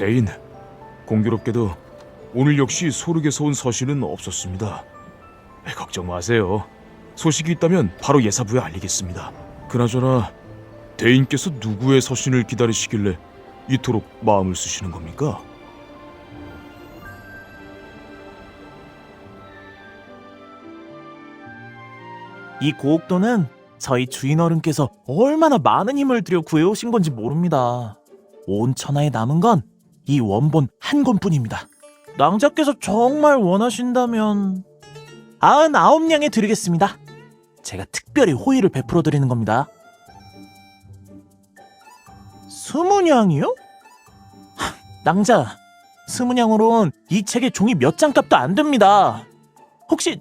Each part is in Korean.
대인, 공교롭게도 오늘 역시 소륵에서 온 서신은 없었습니다. 걱정 마세요. 소식이 있다면 바로 예사부에 알리겠습니다. 그나저나 대인께서 누구의 서신을 기다리시길래 이토록 마음을 쓰시는 겁니까? 이 고옥도는 저희 주인어른께서 얼마나 많은 힘을 들여 구해오신 건지 모릅니다. 온 천하에 남은 건 이 원본 한 권뿐입니다. 낭자께서 정말 원하신다면 99냥에 드리겠습니다. 제가 특별히 호의를 베풀어 드리는 겁니다. 20냥이요? 낭자, 20냥으론 이 책의 종이 몇 장 값도 안 됩니다. 혹시...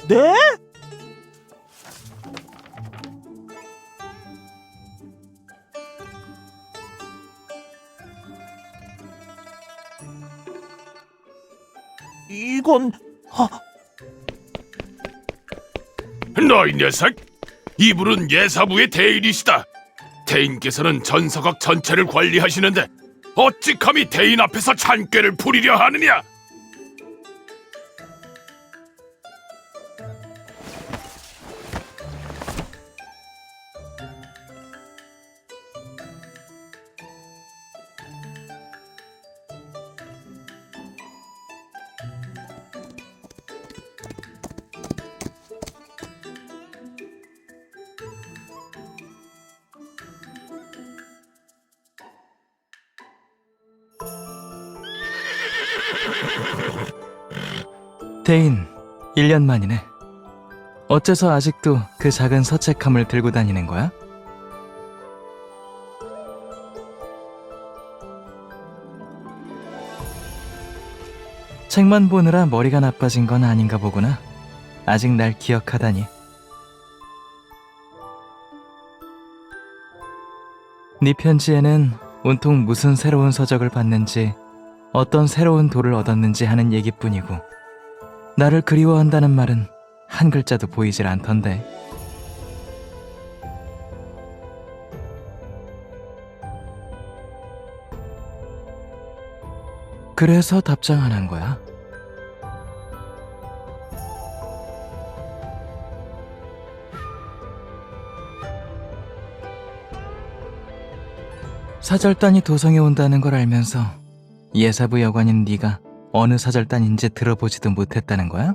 네? 이건... 너희 녀석! 이분은 예사부의 대인이시다. 대인께서는 전서각 전체를 관리하시는데 어찌 감히 대인 앞에서 잔꾀를 부리려 하느냐? 대인, 1년 만이네. 어째서 아직도 그 작은 서책함을 들고 다니는 거야? 책만 보느라 머리가 나빠진 건 아닌가 보구나. 아직 날 기억하다니. 네 편지에는 온통 무슨 새로운 서적을 봤는지, 어떤 새로운 도를 얻었는지 하는 얘기뿐이고 나를 그리워한다는 말은 한 글자도 보이질 않던데. 그래서 답장 안 한 거야? 사절단이 도성에 온다는 걸 알면서 예사부 여관인 네가 어느 사절단인지 들어보지도 못했다는 거야?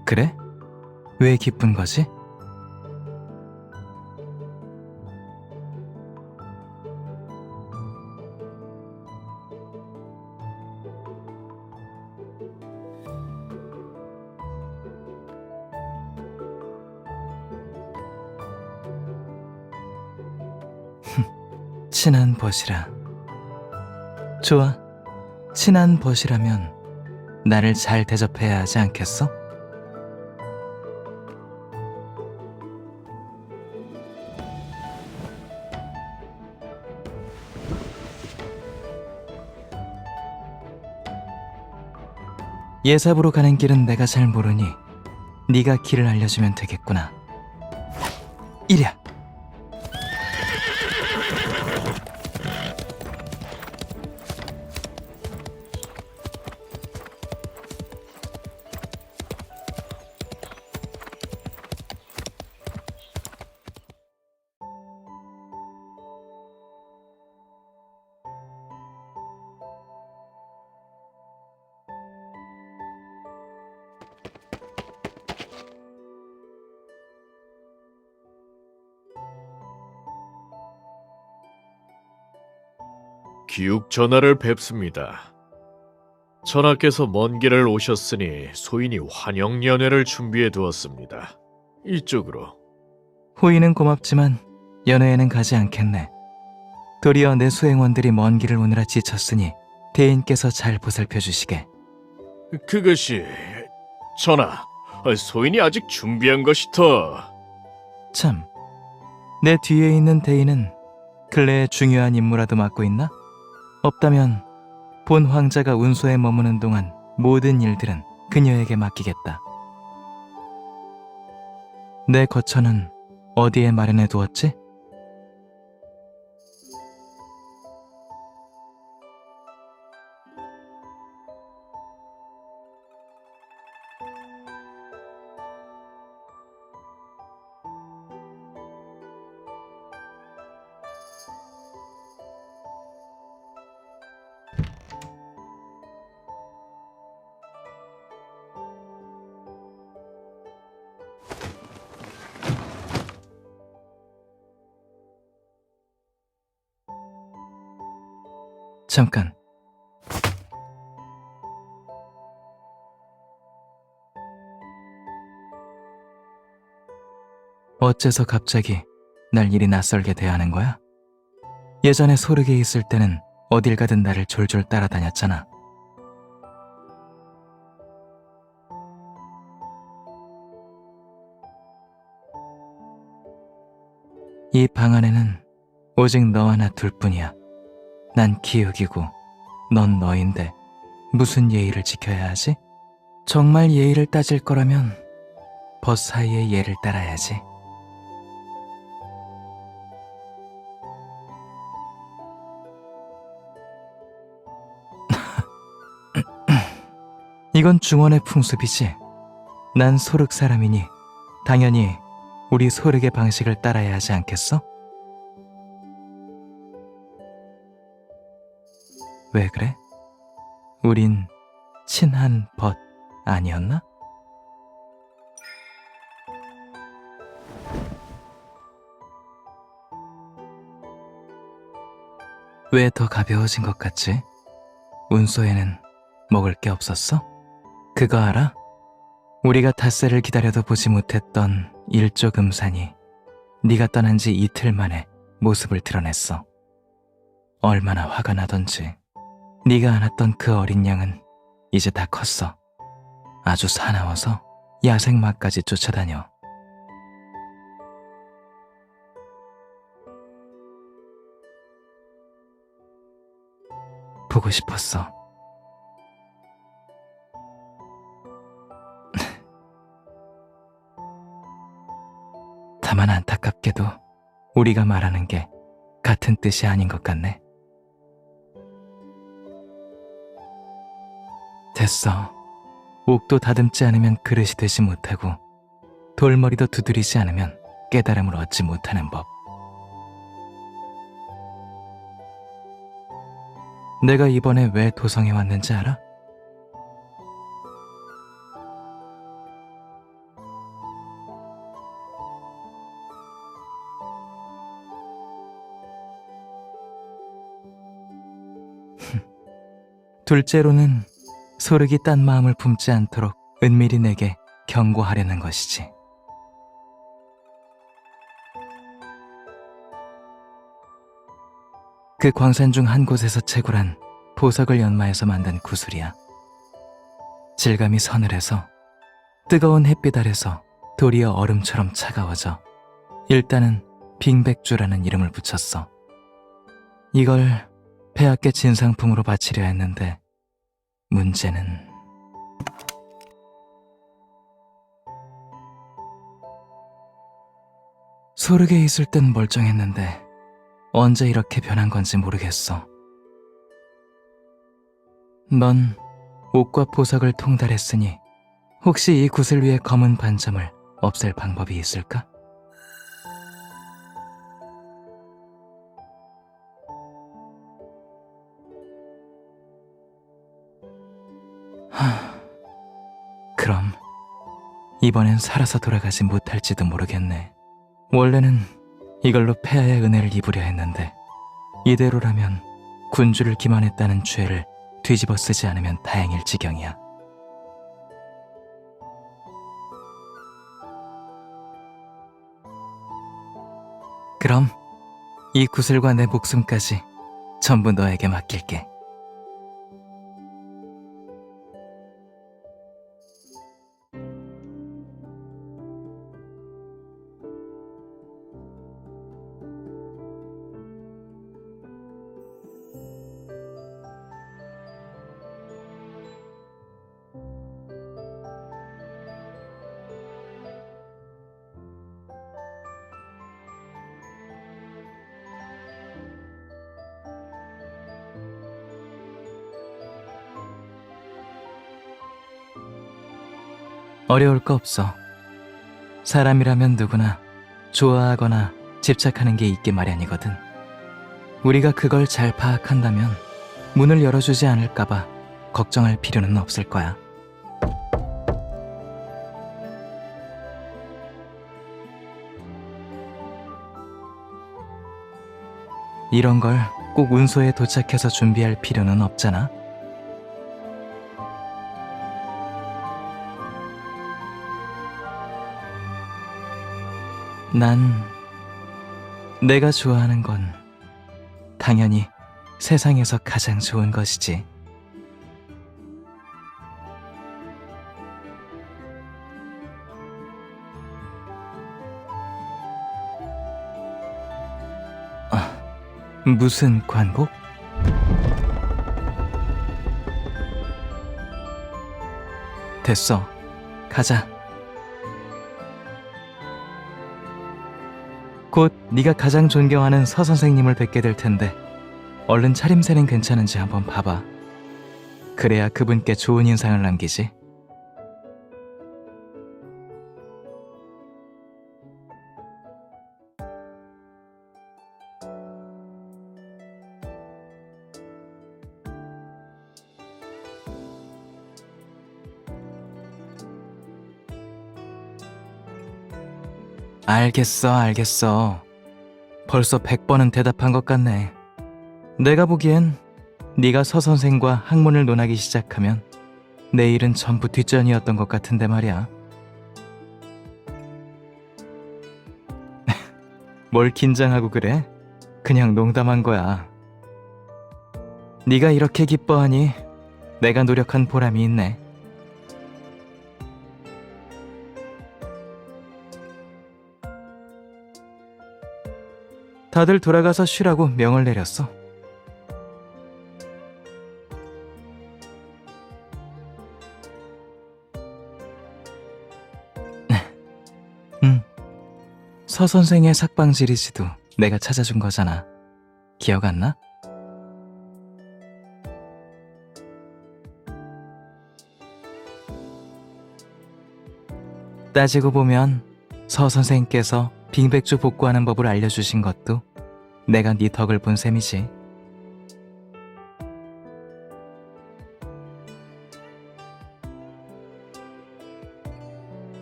그래? 왜 기쁜 거지? 친한 벗이라. 좋아. 친한 벗이라면 나를 잘 대접해야 하지 않겠어? 예사부로 가는 길은 내가 잘 모르니 네가 길을 알려주면 되겠구나. 이랴. 기욱 전하를 뵙습니다. 전하께서 먼 길을 오셨으니 소인이 환영 연회를 준비해 두었습니다. 이쪽으로. 호의는 고맙지만 연회에는 가지 않겠네. 도리어 내 수행원들이 먼 길을 오느라 지쳤으니 대인께서 잘 보살펴 주시게. 그것이... 전하, 소인이 아직 준비한 것이 더... 참, 내 뒤에 있는 대인은 근래에 중요한 임무라도 맡고 있나? 없다면 본 황자가 운소에 머무는 동안 모든 일들은 그녀에게 맡기겠다. 내 거처는 어디에 마련해 두었지? 잠깐. 어째서 갑자기 날 이리 낯설게 대하는 거야? 예전에 소르게 있을 때는 어딜 가든 나를 졸졸 따라다녔잖아. 이 방 안에는 오직 너 하나 둘뿐이야. 난 기욱이고 넌 너인데 무슨 예의를 지켜야 하지? 정말 예의를 따질 거라면 벗 사이의 예를 따라야지. 이건 중원의 풍습이지. 난 소륵 사람이니 당연히 우리 소륵의 방식을 따라야 하지 않겠어? 왜 그래? 우린 친한 벗 아니었나? 왜 더 가벼워진 것 같지? 운소에는 먹을 게 없었어? 그거 알아? 우리가 닷새를 기다려도 보지 못했던 일조금산이 네가 떠난 지 이틀 만에 모습을 드러냈어. 얼마나 화가 나던지. 네가 안았던 그 어린 양은 이제 다 컸어. 아주 사나워서 야생마까지 쫓아다녀. 보고 싶었어. 다만 안타깝게도 우리가 말하는 게 같은 뜻이 아닌 것 같네. 됐어. 옥도 다듬지 않으면 그릇이 되지 못하고 돌머리도 두드리지 않으면 깨달음을 얻지 못하는 법. 내가 이번에 왜 도성에 왔는지 알아? 둘째로는 소르기 딴 마음을 품지 않도록 은밀히 내게 경고하려는 것이지. 그 광산 중 한 곳에서 채굴한 보석을 연마해서 만든 구슬이야. 질감이 서늘해서 뜨거운 햇빛 아래서 도리어 얼음처럼 차가워져 일단은 빙백주라는 이름을 붙였어. 이걸 폐하께 진상품으로 바치려 했는데 문제는 소르게 있을 땐 멀쩡했는데 언제 이렇게 변한 건지 모르겠어. 넌 옷과 보석을 통달했으니 혹시 이 구슬 위에 검은 반점을 없앨 방법이 있을까? 그럼 이번엔 살아서 돌아가지 못할지도 모르겠네. 원래는 이걸로 폐하의 은혜를 입으려 했는데 이대로라면 군주를 기만했다는 죄를 뒤집어 쓰지 않으면 다행일 지경이야. 그럼 이 구슬과 내 목숨까지 전부 너에게 맡길게. 어려울 거 없어. 사람이라면 누구나 좋아하거나 집착하는 게 있기 마련이거든. 우리가 그걸 잘 파악한다면 문을 열어주지 않을까봐 걱정할 필요는 없을 거야. 이런 걸 꼭 운소에 도착해서 준비할 필요는 없잖아. 난 내가 좋아하는 건 당연히 세상에서 가장 좋은 것이지. 무슨 관복? 됐어. 가자. 곧 네가 가장 존경하는 서 선생님을 뵙게 될 텐데 얼른 차림새는 괜찮은지 한번 봐봐. 그래야 그분께 좋은 인상을 남기지. 알겠어. 벌써 100번은 대답한 것 같네. 내가 보기엔 네가 서 선생과 학문을 논하기 시작하면 내일은 전부 뒷전이었던 것 같은데 말이야. 뭘 긴장하고 그래? 그냥 농담한 거야. 네가 이렇게 기뻐하니 내가 노력한 보람이 있네. 다들 돌아가서 쉬라고 명을 내렸어. 서 선생의 삭방 지리지도 내가 찾아준 거잖아. 기억 안 나? 따지고 보면 서 선생께서 빙백주 복구하는 법을 알려주신 것도 내가 네 덕을 본 셈이지.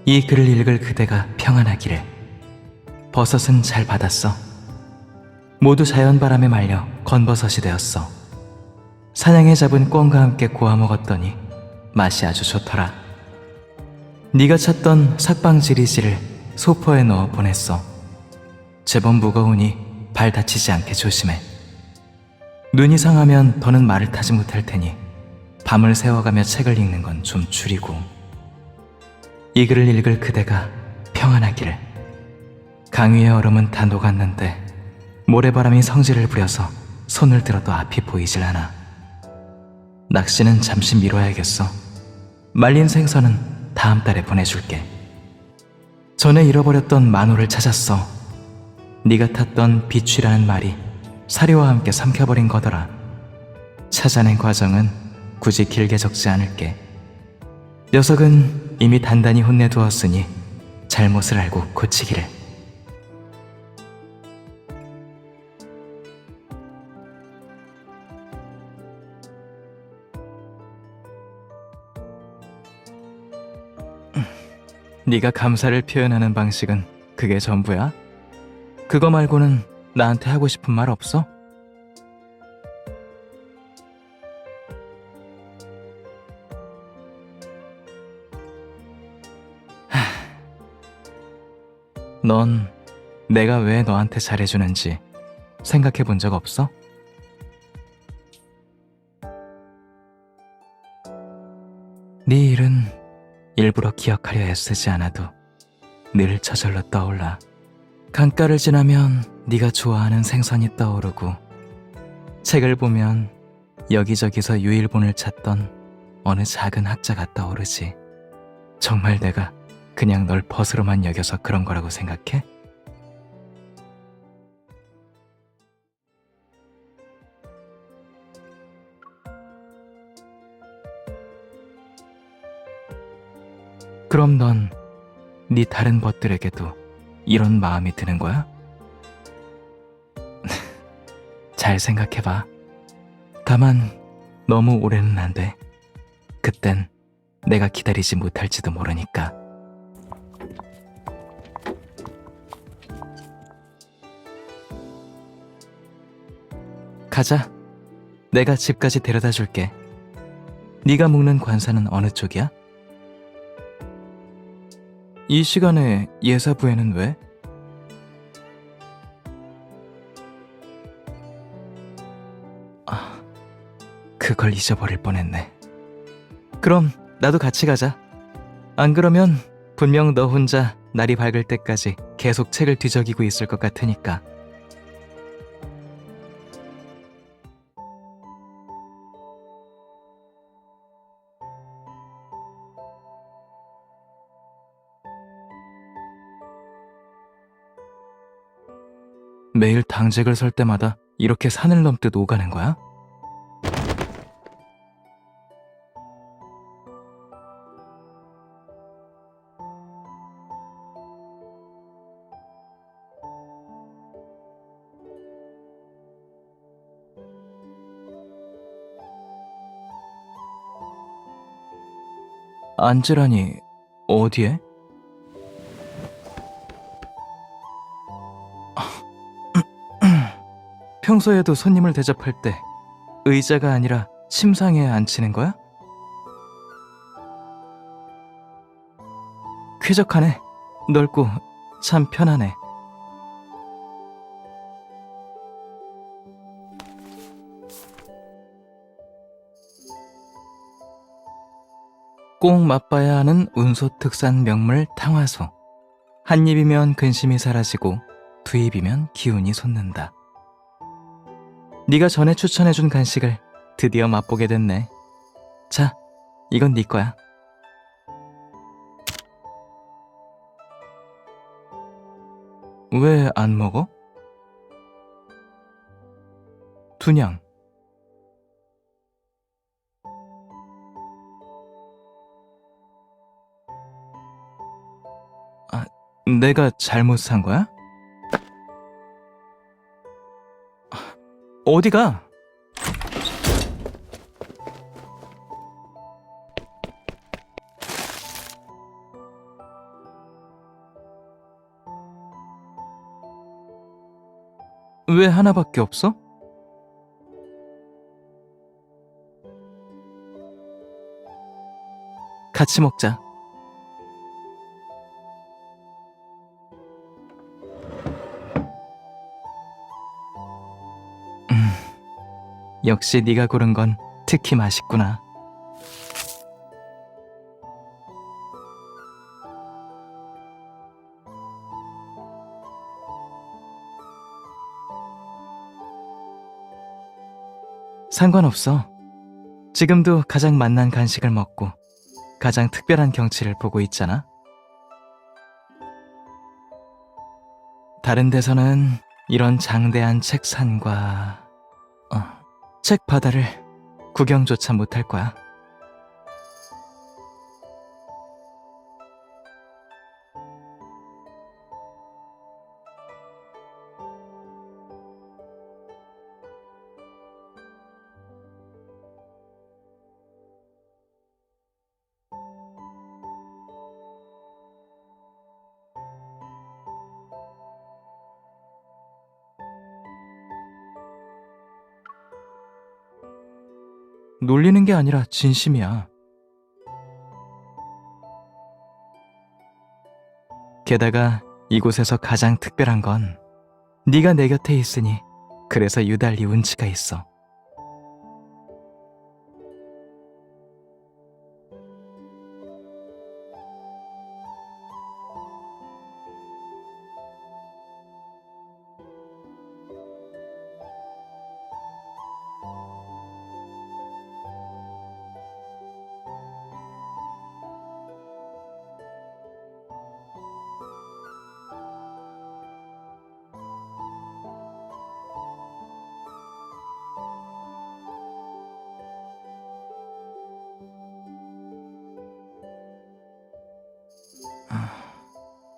이 글을 읽을 그대가 평안하기를. 버섯은 잘 받았어. 모두 자연바람에 말려 건버섯이 되었어. 사냥해 잡은 꿩과 함께 구워 먹었더니 맛이 아주 좋더라. 네가 찾던 삭방지리지를 소포에 넣어 보냈어. 제법 무거우니 발 다치지 않게 조심해. 눈이 상하면 더는 말을 타지 못할 테니 밤을 새워가며 책을 읽는 건 좀 줄이고. 이 글을 읽을 그대가 평안하기를. 강위의 얼음은 다 녹았는데 모래바람이 성질을 부려서 손을 들어도 앞이 보이질 않아. 낚시는 잠시 미뤄야겠어. 말린 생선은 다음 달에 보내줄게. 전에 잃어버렸던 만호를 찾았어. 네가 탔던 비취라는 말이 사료와 함께 삼켜버린 거더라. 찾아낸 과정은 굳이 길게 적지 않을게. 녀석은 이미 단단히 혼내두었으니 잘못을 알고 고치기를. 네가 감사를 표현하는 방식은 그게 전부야? 그거 말고는 나한테 하고 싶은 말 없어? 넌 내가 왜 너한테 잘해주는지 생각해 본 적 없어? 네 일은 일부러 기억하려 애쓰지 않아도 늘 저절로 떠올라. 강가를 지나면 네가 좋아하는 생선이 떠오르고, 책을 보면 여기저기서 유일본을 찾던 어느 작은 학자가 떠오르지. 정말 내가 그냥 널 벗으로만 여겨서 그런 거라고 생각해? 그럼 넌 네 다른 벗들에게도 이런 마음이 드는 거야? 잘 생각해봐. 다만 너무 오래는 안 돼. 그땐 내가 기다리지 못할지도 모르니까. 가자. 내가 집까지 데려다 줄게. 네가 묵는 관사는 어느 쪽이야? 이 시간에 예사부에는 왜? 아, 그걸 잊어버릴 뻔했네. 그럼 나도 같이 가자. 안 그러면 분명 너 혼자 날이 밝을 때까지 계속 책을 뒤적이고 있을 것 같으니까. 매일 당직을 설 때마다 이렇게 산을 넘듯 오가는 거야? 앉으라니 어디에? 평소에도 손님을 대접할 때 의자가 아니라 침상에 앉히는 거야? 쾌적하네. 넓고 참 편하네. 꼭 맛봐야 하는 운소 특산 명물 탕화소. 한 입이면 근심이 사라지고 두 입이면 기운이 솟는다. 네가 전에 추천해준 간식을 드디어 맛보게 됐네. 자, 이건 네 거야. 왜 안 먹어? 둔양. 아, 내가 잘못 산 거야? 어디가? 왜 하나밖에 없어? 같이 먹자. 역시 네가 고른 건 특히 맛있구나. 상관없어. 지금도 가장 맛난 간식을 먹고 가장 특별한 경치를 보고 있잖아. 다른 데서는 이런 장대한 책산과 책 바다를 구경조차 못할 거야. 놀리는 게 아니라 진심이야. 게다가 이곳에서 가장 특별한 건 네가 내 곁에 있으니 그래서 유달리 운치가 있어.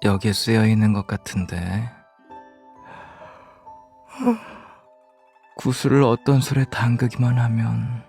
여기에 쓰여 있는 것 같은데. 구슬을 어떤 술에 담그기만 하면.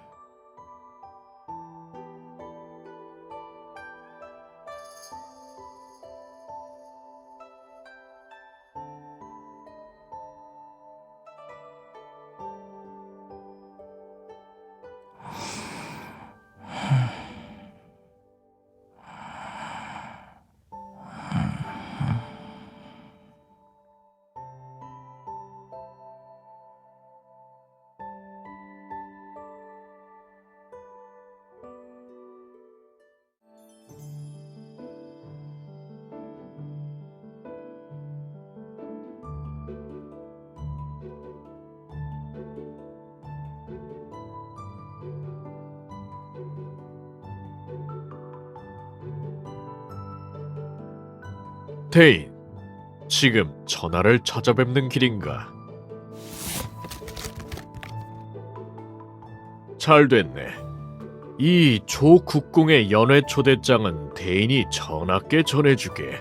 대인, 지금 전하를 찾아뵙는 길인가? 잘 됐네. 이 조국공의 연회 초대장은 대인이 전하께 전해주게.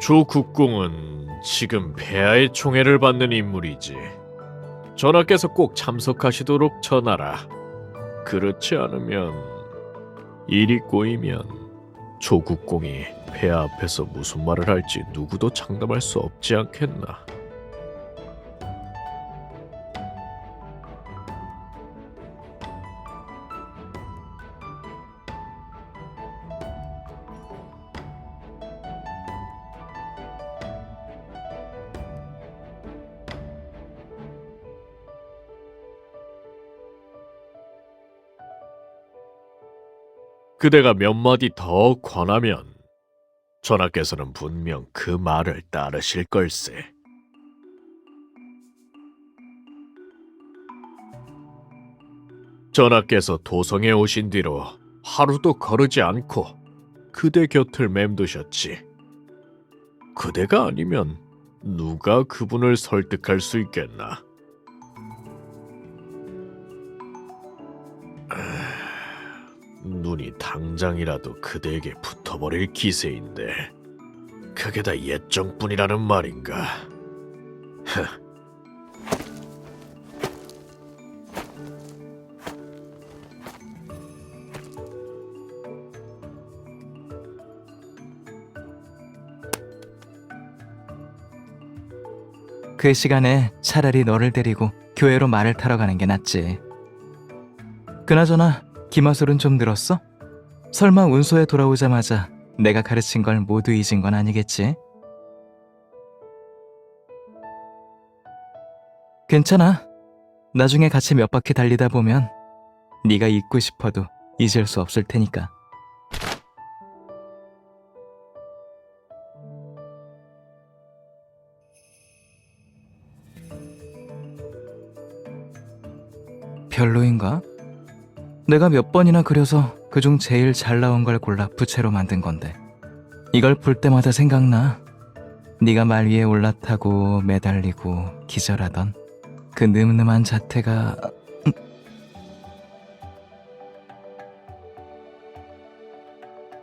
조국공은 지금 폐하의 총애를 받는 인물이지. 전하께서 꼭 참석하시도록 전하라. 그렇지 않으면 일이 꼬이면 조국공이 폐하 앞에서 무슨 말을 할지 누구도 장담할 수 없지 않겠나. 그대가 몇 마디 더 권하면 전하께서는 분명 그 말을 따르실 걸세. 전하께서 도성에 오신 뒤로 하루도 거르지 않고 그대 곁을 맴두셨지. 그대가 아니면 누가 그분을 설득할 수 있겠나? 눈이 당장이라도 그대에게 붙어버릴 기세인데 그게 다 예정뿐이라는 말인가? 그 시간에 차라리 너를 데리고 교회로 말을 타러 가는 게 낫지. 그나저나 기마술은 좀 늘었어? 설마 운소에 돌아오자마자 내가 가르친 걸 모두 잊은 건 아니겠지? 괜찮아. 나중에 같이 몇 바퀴 달리다 보면 네가 잊고 싶어도 잊을 수 없을 테니까. 별로인가? 내가 몇 번이나 그려서 그중 제일 잘 나온 걸 골라 부채로 만든 건데 이걸 볼 때마다 생각나. 네가 말 위에 올라타고 매달리고 기절하던 그 늠름한 자태가...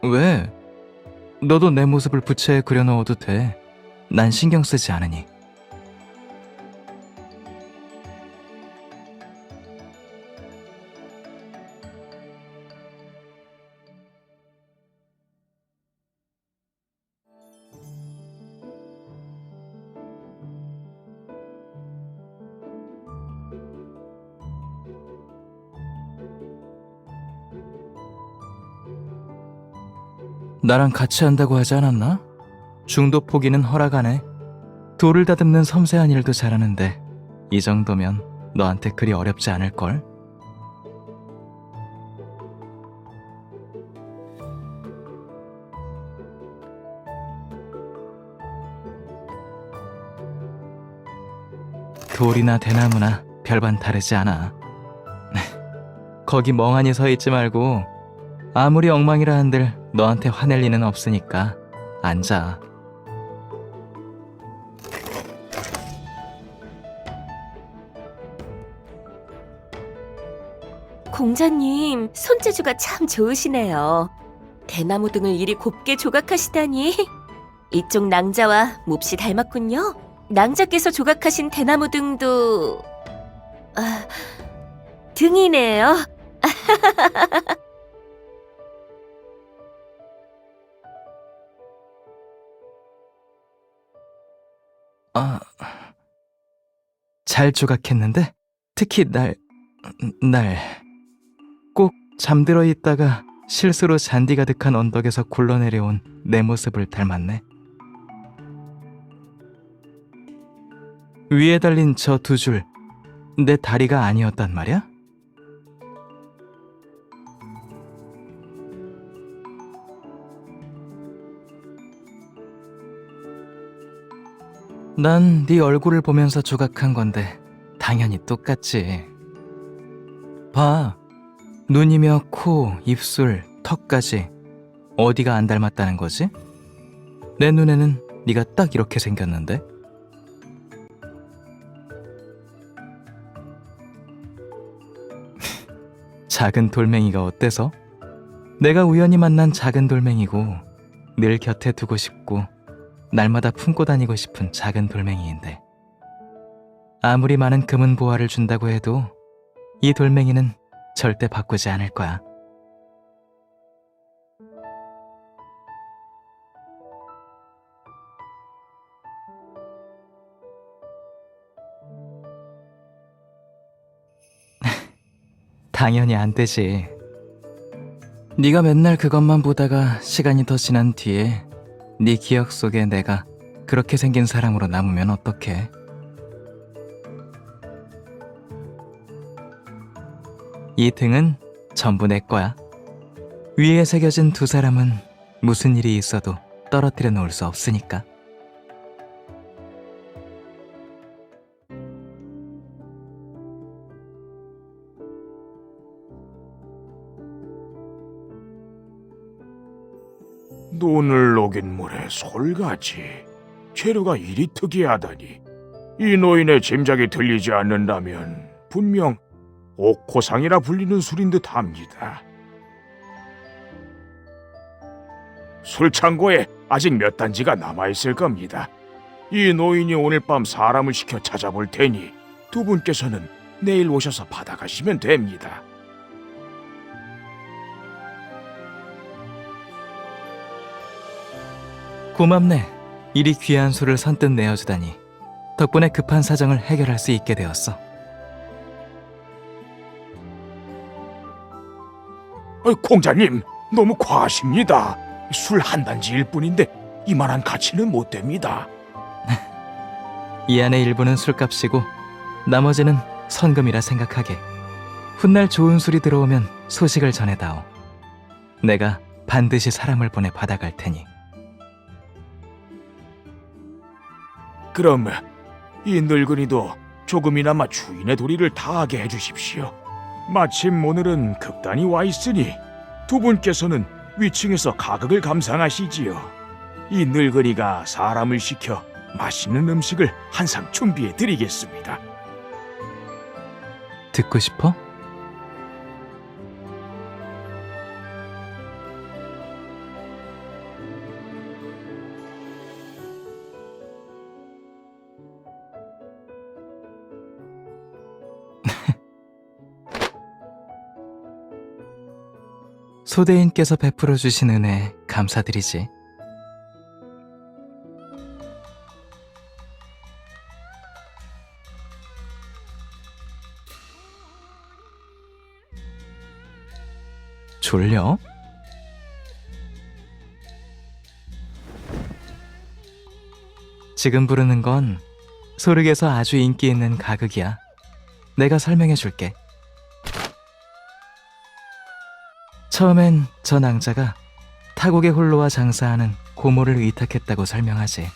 왜? 너도 내 모습을 부채에 그려넣어도 돼. 난 신경 쓰지 않으니. 나랑 같이 한다고 하지 않았나? 중도 포기는 허락 안 해. 돌을 다듬는 섬세한 일도 잘하는데 이 정도면 너한테 그리 어렵지 않을걸? 돌이나 대나무나 별반 다르지 않아. 거기 멍하니 서 있지 말고 아무리 엉망이라 한들 너한테 화낼 리는 없으니까 앉아. 공자님, 손재주가 참 좋으시네요. 대나무 등을 이리 곱게 조각하시다니. 이쪽 낭자와 몹시 닮았군요. 낭자께서 조각하신 대나무 등도 등이네요. 잘 조각했는데 특히 꼭 잠들어 있다가 실수로 잔디 가득한 언덕에서 굴러내려온 내 모습을 닮았네. 위에 달린 저 두 줄, 내 다리가 아니었단 말이야? 난 네 얼굴을 보면서 조각한 건데 당연히 똑같지. 봐, 눈이며 코, 입술, 턱까지 어디가 안 닮았다는 거지? 내 눈에는 네가 딱 이렇게 생겼는데? 작은 돌멩이가 어때서? 내가 우연히 만난 작은 돌멩이고 늘 곁에 두고 싶고 날마다 품고 다니고 싶은 작은 돌멩이인데 아무리 많은 금은 보화를 준다고 해도 이 돌멩이는 절대 바꾸지 않을 거야. 당연히 안 되지. 네가 맨날 그것만 보다가 시간이 더 지난 뒤에 네 기억 속에 내가 그렇게 생긴 사람으로 남으면 어떡해? 이 등은 전부 내 거야. 위에 새겨진 두 사람은 무슨 일이 있어도 떨어뜨려 놓을 수 없으니까. 눈을 녹인 물에 솔같이 재료가 이리 특이하다니. 이 노인의 짐작이 들리지 않는다면 분명 옥호상이라 불리는 술인 듯합니다. 술창고에 아직 몇 단지가 남아있을 겁니다. 이 노인이 오늘 밤 사람을 시켜 찾아볼 테니 두 분께서는 내일 오셔서 받아가시면 됩니다. 고맙네. 이리 귀한 술을 선뜻 내어주다니. 덕분에 급한 사정을 해결할 수 있게 되었어. 공자님, 너무 과하십니다. 술 한 단지일 뿐인데 이만한 가치는 못 됩니다. 이 안의 일부는 술값이고 나머지는 선금이라 생각하게. 훗날 좋은 술이 들어오면 소식을 전해다오. 내가 반드시 사람을 보내 받아갈 테니. 그럼 이 늙은이도 조금이나마 주인의 도리를 다하게 해주십시오. 마침 오늘은 극단이 와 있으니 두 분께서는 위층에서 가극을 감상하시지요. 이 늙은이가 사람을 시켜 맛있는 음식을 한 상 준비해 드리겠습니다. 듣고 싶어? 소대인께서 베풀어 주신 은혜 감사드리지. 졸려? 지금 부르는 건 소륵에서 아주 인기 있는 가극이야. 내가 설명해 줄게. 처음엔 저 낭자가 타국의 홀로와 장사하는 고모를 의탁했다고 설명하지.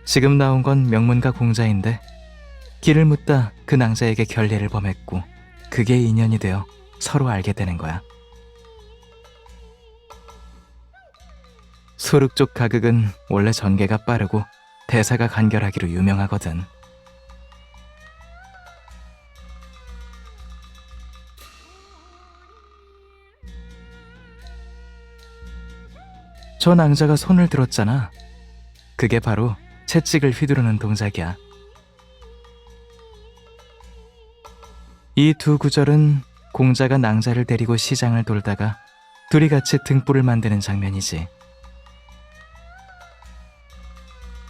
지금 나온 건 명문가 공자인데 길을 묻다 그 낭자에게 결례를 범했고 그게 인연이 되어 서로 알게 되는 거야. 소륵 쪽 가극은 원래 전개가 빠르고 대사가 간결하기로 유명하거든. 저 낭자가 손을 들었잖아. 그게 바로 채찍을 휘두르는 동작이야. 이 두 구절은 공자가 낭자를 데리고 시장을 돌다가 둘이 같이 등불을 만드는 장면이지.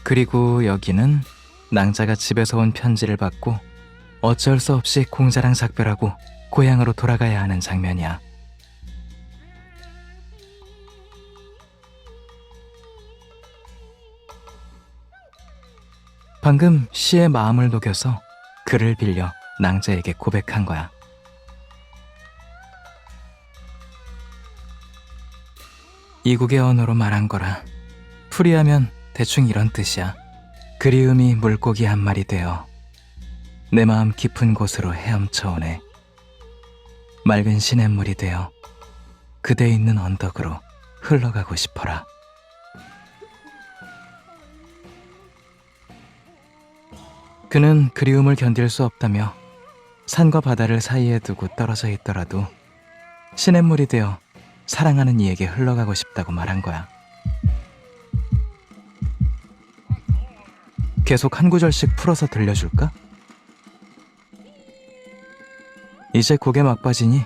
그리고 여기는 낭자가 집에서 온 편지를 받고 어쩔 수 없이 공자랑 작별하고 고향으로 돌아가야 하는 장면이야. 방금 시의 마음을 녹여서 글을 빌려 낭자에게 고백한 거야. 이국의 언어로 말한 거라. 풀이하면 대충 이런 뜻이야. 그리움이 물고기 한 마리 되어 내 마음 깊은 곳으로 헤엄쳐 오네. 맑은 시냇물이 되어 그대 있는 언덕으로 흘러가고 싶어라. 그는 그리움을 견딜 수 없다며 산과 바다를 사이에 두고 떨어져 있더라도 시냇물이 되어 사랑하는 이에게 흘러가고 싶다고 말한 거야. 계속 한 구절씩 풀어서 들려줄까? 이제 곡에 막빠지니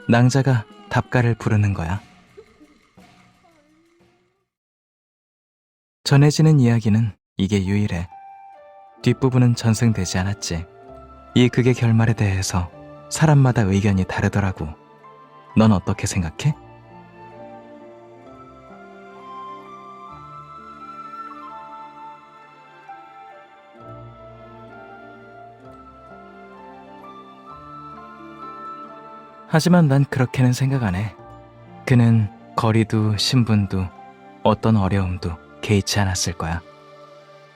낭자가 답가를 부르는 거야. 전해지는 이야기는 이게 유일해. 뒷부분은 전승되지 않았지. 이 극의 결말에 대해서 사람마다 의견이 다르더라고. 넌 어떻게 생각해? 하지만 난 그렇게는 생각 안 해. 그는 거리도 신분도 어떤 어려움도 개의치 않았을 거야.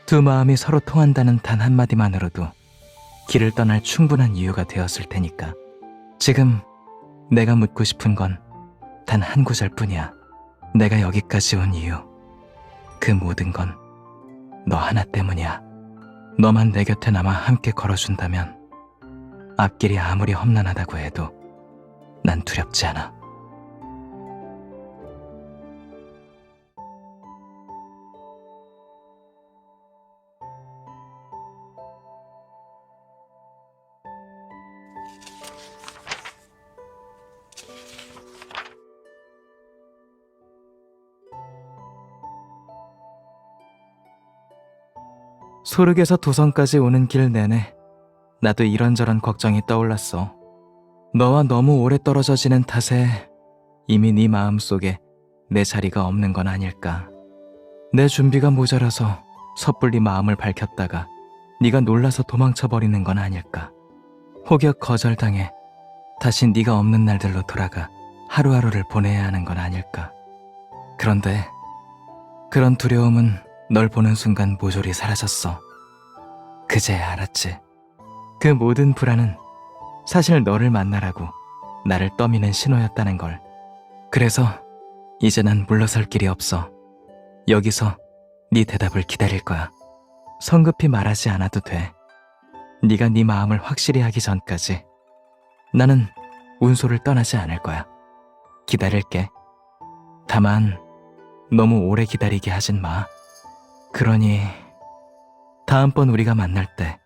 두 마음이 서로 통한다는 단 한마디만으로도 길을 떠날 충분한 이유가 되었을 테니까. 지금 내가 묻고 싶은 건 단 한 구절뿐이야. 내가 여기까지 온 이유, 그 모든 건 너 하나 때문이야. 너만 내 곁에 남아 함께 걸어준다면 앞길이 아무리 험난하다고 해도 난 두렵지 않아. 소륵에서 도성까지 오는 길 내내 나도 이런저런 걱정이 떠올랐어. 너와 너무 오래 떨어져 지낸 탓에 이미 네 마음속에 내 자리가 없는 건 아닐까. 내 준비가 모자라서 섣불리 마음을 밝혔다가 네가 놀라서 도망쳐버리는 건 아닐까. 혹여 거절당해 다시 네가 없는 날들로 돌아가 하루하루를 보내야 하는 건 아닐까. 그런데 그런 두려움은 널 보는 순간 모조리 사라졌어. 그제야 알았지. 그 모든 불안은 사실 너를 만나라고 나를 떠미는 신호였다는 걸. 그래서 이제 난 물러설 길이 없어. 여기서 네 대답을 기다릴 거야. 성급히 말하지 않아도 돼. 네가 네 마음을 확실히 하기 전까지 나는 운소를 떠나지 않을 거야. 기다릴게. 다만 너무 오래 기다리게 하진 마. 그러니 다음번 우리가 만날 때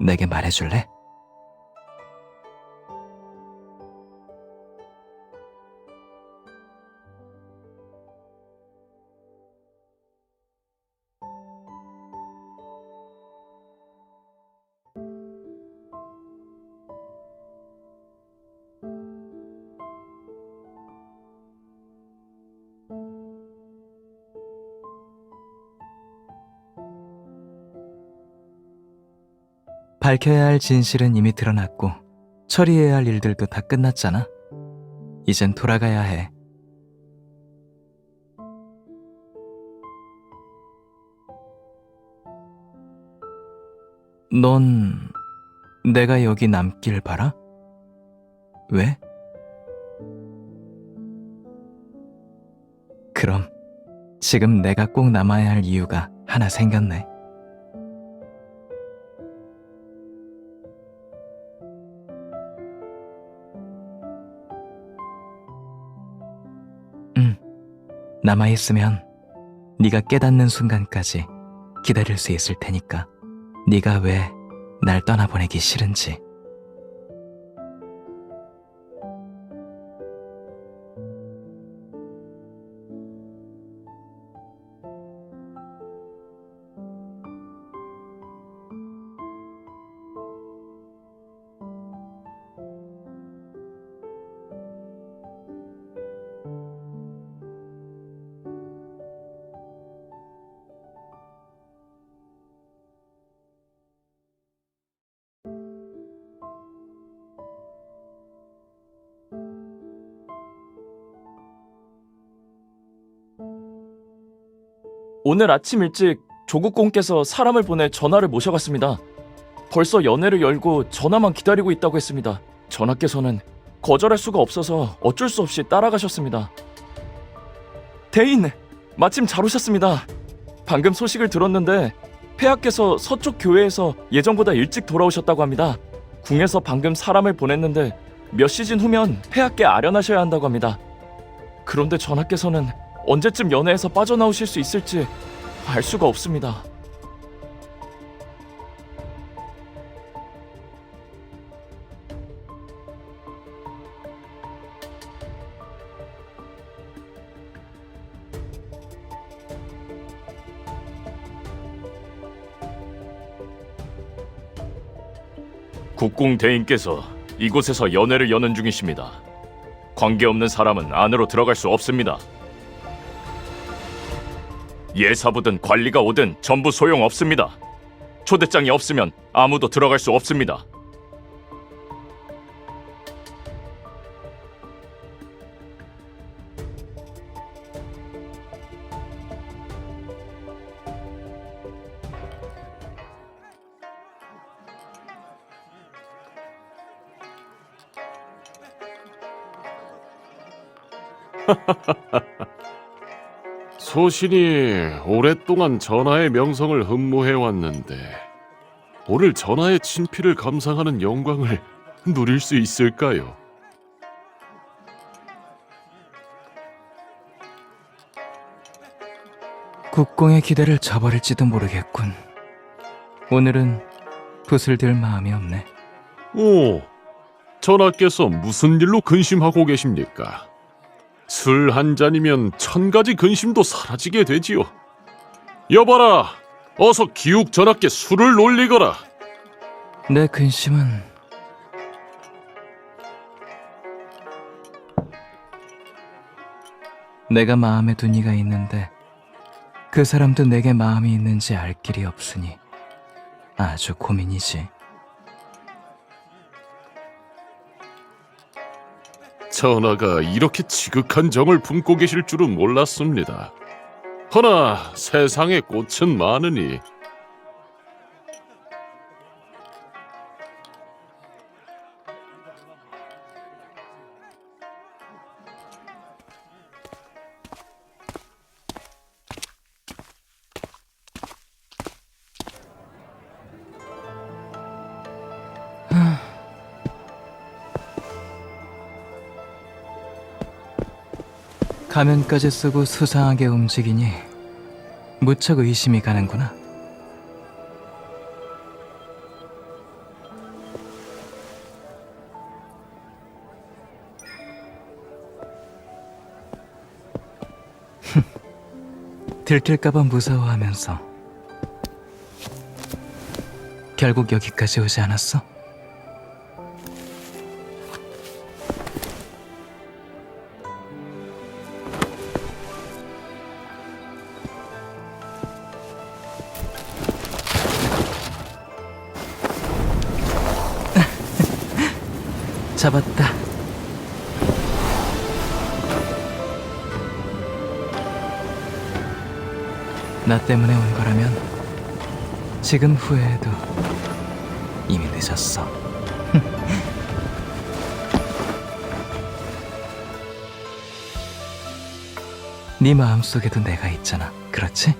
내게 말해줄래? 밝혀야 할 진실은 이미 드러났고 처리해야 할 일들도 다 끝났잖아. 이젠 돌아가야 해. 넌 내가 여기 남길 바라? 왜? 그럼 지금 내가 꼭 남아야 할 이유가 하나 생겼네. 남아있으면 네가 깨닫는 순간까지 기다릴 수 있을 테니까. 네가 왜 날 떠나보내기 싫은지. 오늘 아침 일찍 조국공께서 사람을 보내 전하를 모셔갔습니다. 벌써 연회를 열고 전하만 기다리고 있다고 했습니다. 전하께서는 거절할 수가 없어서 어쩔 수 없이 따라가셨습니다. 대인, 마침 잘 오셨습니다. 방금 소식을 들었는데 폐하께서 서쪽 교회에서 예정보다 일찍 돌아오셨다고 합니다. 궁에서 방금 사람을 보냈는데 몇 시즌 후면 폐하께 아련하셔야 한다고 합니다. 그런데 전하께서는 언제쯤 연회에서 빠져나오실 수 있을지 알 수가 없습니다. 국궁 대인께서 이곳에서 연회를 여는 중이십니다. 관계없는 사람은 안으로 들어갈 수 없습니다. 예사부든 관리가 오든 전부 소용없습니다. 초대장이 없으면 아무도 들어갈 수 없습니다. 소신이 오랫동안 전하의 명성을 흠모해왔는데 오늘 전하의 친필을 감상하는 영광을 누릴 수 있을까요? 국공의 기대를 저버릴지도 모르겠군. 오늘은 붓을 들 마음이 없네. 오, 전하께서 무슨 일로 근심하고 계십니까? 술 한 잔이면 1000가지 근심도 사라지게 되지요. 여봐라, 어서 기욱 전하께 술을 놀리거라. 내 근심은 내가 마음에 둔 이가 있는데 그 사람도 내게 마음이 있는지 알 길이 없으니 아주 고민이지. 전하가 이렇게 지극한 정을 품고 계실 줄은 몰랐습니다. 허나 세상에 꽃은 많으니 가면까지 쓰고 수상하게 움직이니 무척 의심이 가는구나. 들킬까봐 무서워하면서 결국 여기까지 오지 않았어? 잡았다. 나 때문에 온 거라면 지금 후회해도 이미 늦었어. 네 마음속에도 내가 있잖아. 그렇지?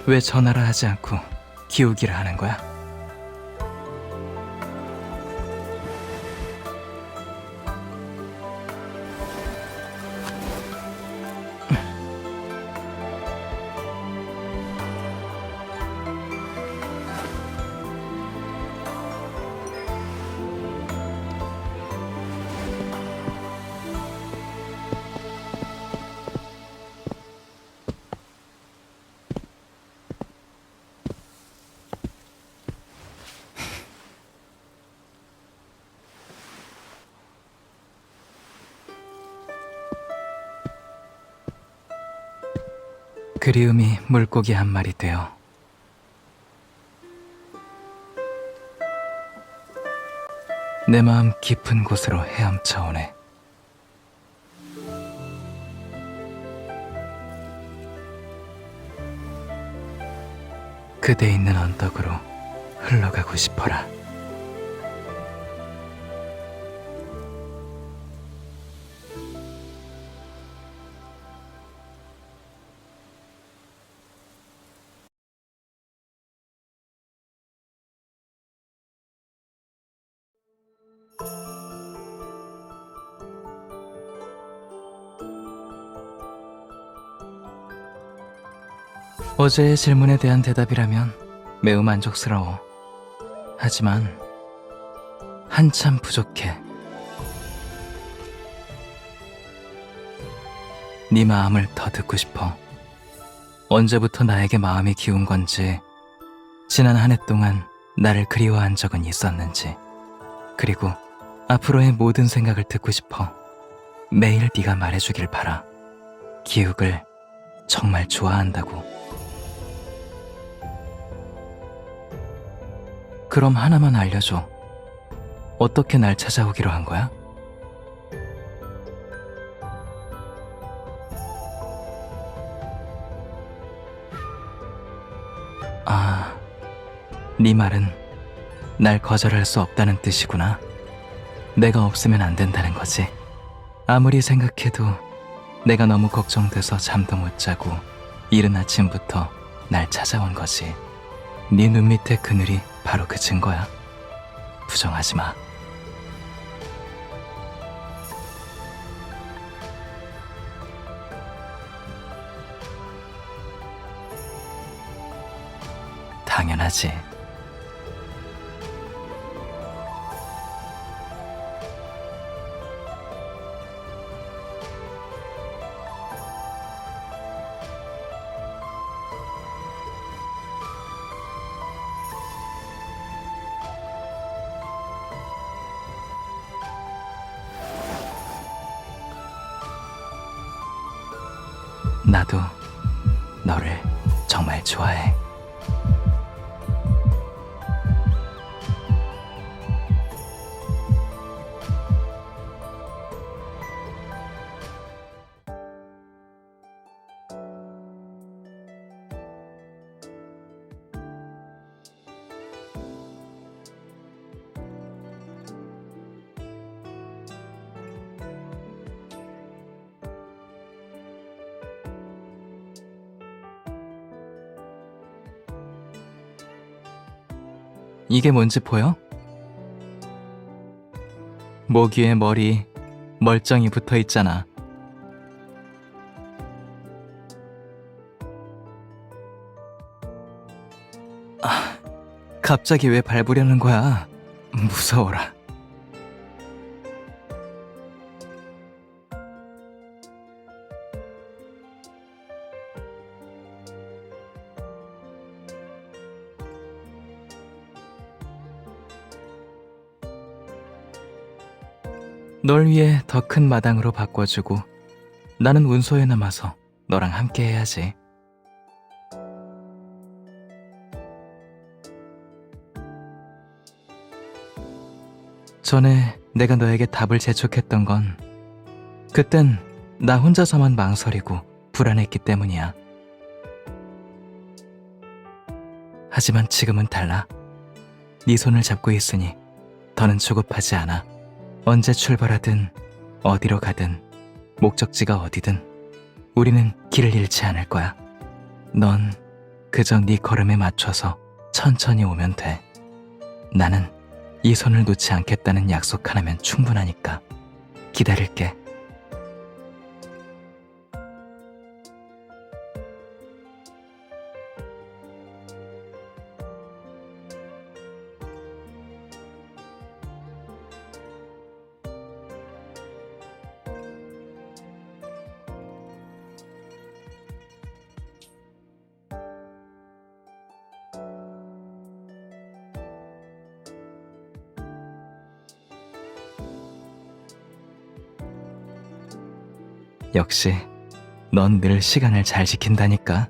왜 전화를 하지 않고 기우기를 하는 거야? 그리움이 물고기 한 마리 되어 내 마음 깊은 곳으로 헤엄쳐 오네. 그대 있는 언덕으로 흘러가고 싶어라. 어제의 질문에 대한 대답이라면 매우 만족스러워. 하지만 한참 부족해. 네 마음을 더 듣고 싶어. 언제부터 나에게 마음이 기운 건지, 지난 한 해 동안 나를 그리워한 적은 있었는지, 그리고 앞으로의 모든 생각을 듣고 싶어. 매일 네가 말해주길 바라. 기욱을 정말 좋아한다고. 그럼 하나만 알려줘. 어떻게 날 찾아오기로 한 거야? 아, 네 말은 날 거절할 수 없다는 뜻이구나. 내가 없으면 안 된다는 거지. 아무리 생각해도 내가 너무 걱정돼서 잠도 못 자고 이른 아침부터 날 찾아온 거지. 네 눈 밑의 그늘이 바로 그 증거야. 부정하지 마. 당연하지. 나도 너를 정말 좋아해. 이게 뭔지 보여? 목 위에 머리 멀쩡히 붙어 있잖아. 아, 갑자기 왜 밟으려는 거야? 무서워라. 널 위해 더 큰 마당으로 바꿔주고 나는 운소에 남아서 너랑 함께 해야지. 전에 내가 너에게 답을 재촉했던 건 그땐 나 혼자서만 망설이고 불안했기 때문이야. 하지만 지금은 달라. 네 손을 잡고 있으니 더는 조급하지 않아. 언제 출발하든 어디로 가든 목적지가 어디든 우리는 길을 잃지 않을 거야. 넌 그저 네 걸음에 맞춰서 천천히 오면 돼. 나는 이 손을 놓지 않겠다는 약속 하나면 충분하니까 기다릴게. 역시 넌 늘 시간을 잘 지킨다니까.